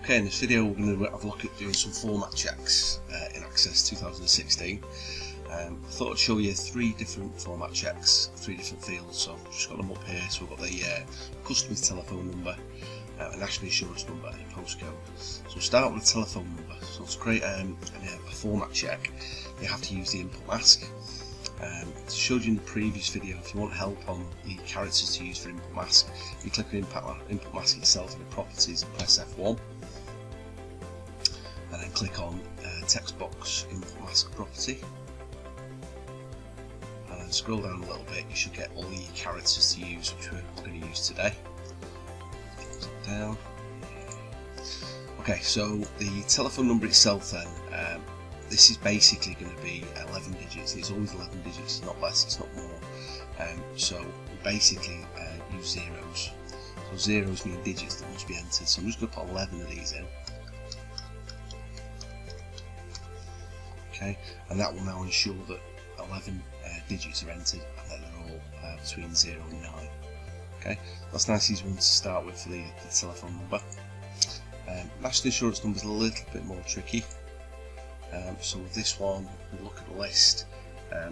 Okay, in this video we're going to have a look at doing some format checks in Access 2016. I thought I'd show you three different format checks, three different fields. So I've just got them up here. So we've got the customer's telephone number, a national insurance number and a postcode. So we'll start with the telephone number. So to create a format check, you have to use the input mask. I showed you in the previous video, if you want help on the characters to use for input mask, you click on input mask itself in the properties and press F1. And then click on text box input mask property, and then scroll down a little bit. You should get all the characters to use, which we're going to use today. Down. Okay, so the telephone number itself then, this is basically going to be 11 digits. It's always 11 digits, it's not less, it's not more. So we basically use zeros. So zeros mean digits that must be entered. So I'm just going to put 11 of these in. Okay, and that will now ensure that 11 digits are entered and that they're all between 0 and 9. Okay, that's a nice easy one to start with for the telephone number. National insurance number is a little bit more tricky. So with this one, we'll look at the list.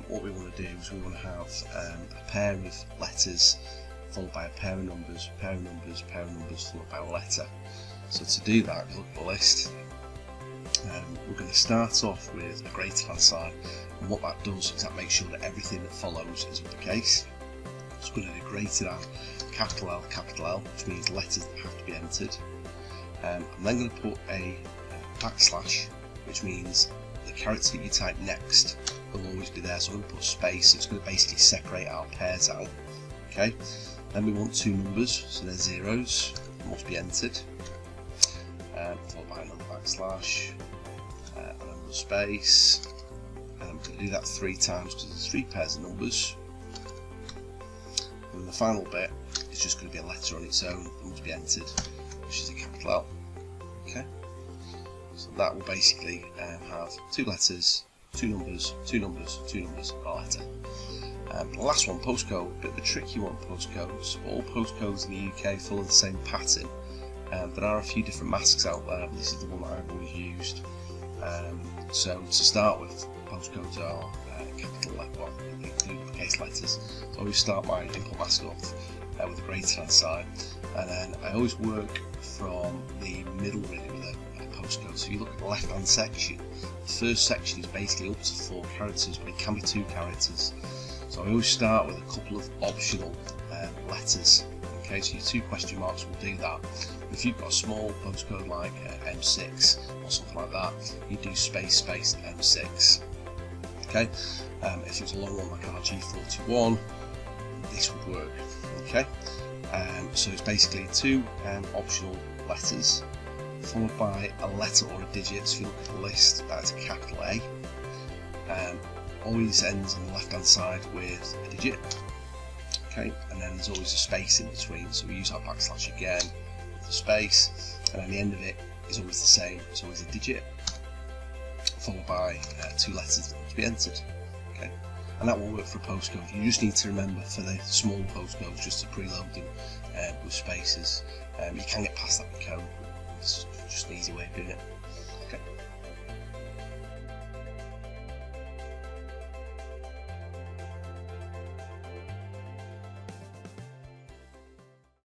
What we want to do is we want to have a pair of letters followed by a pair of numbers, pair of numbers, pair of numbers followed by a letter. So to do that, we look at the list. We're going to start off with a greater than sign, and what that does is that makes sure that everything that follows is uppercase. So we're going to do greater than capital L, which means letters that have to be entered. I'm then going to put a backslash, which means the character that you type next will always be there. So I'm going to put space, so it's going to basically separate our pairs out. Okay. Then we want two numbers, so they're zeros, that must be entered. Followed by another backslash, another space. I'm going to do that 3 times because there's 3 pairs of numbers. And the final bit is just going to be a letter on its own that must be entered, which is a capital L. Okay, so that will basically have 2 letters, 2 numbers, 2 numbers, 2 numbers, and a letter. The last one, postcode, a bit of a tricky one. Postcodes. All postcodes in the UK follow the same pattern. There are a few different masks out there, but this is the one that I've always used. So to start with, postcodes are capital letter, uppercase letters. So I always start my input mask off with a greater than sign, and then I always work from the middle really with a postcode. So if you look at the left hand section, the first section is basically up to 4 characters, but it can be 2 characters. So I always start with a couple of optional letters. Okay, so your 2 question marks will do that. If you've got a small postcode like M6 or something like that, you do space space M6. Okay, if it was a long one like RG41, this would work. Okay, so it's basically 2 optional letters followed by a letter or a digit. So if you look at the list, that's a capital A. Always ends on the left hand side with a digit. Okay, and then there's always a space in between, so we use our backslash again with a space, and then the end of it is always the same. It's always a digit followed by 2 letters that must be entered. Okay, and that will work for a postcode. You just need to remember for the small postcodes just to preload them with spaces. You can get past that with code, it's just an easy way of doing it.